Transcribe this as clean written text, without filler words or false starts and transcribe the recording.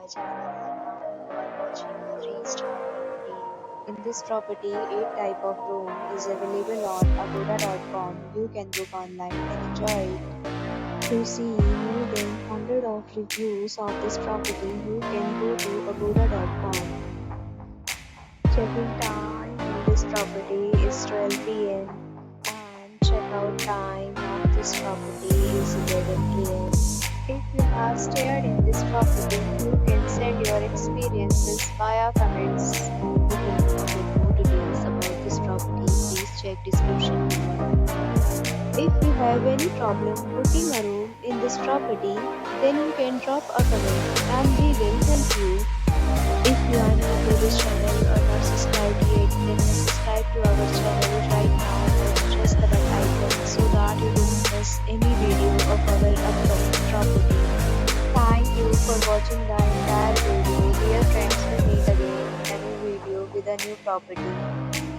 my channel, and now you are watching a 3-star property. In this property, 8 type of room is available on agoda.com. You can book online and enjoy it. To see more than 100 of reviews of this property, you can go to agoda.com. Check-in time in this property is 12 p.m. and check-out time of this property is 11 p.m. If you have stayed in this property, you can send your experiences via comments. You can get more details about this property. Please check description below. If you have any problem booking a room in this property, then you can drop a comment and we will help you. If you are new to this channel or not subscribed yet, then subscribe to our channel right now and press the bell icon so that you don't miss any video of our upcoming property. Thank you for watching the entire video. Dear friends, we meet again in a new video with a new property.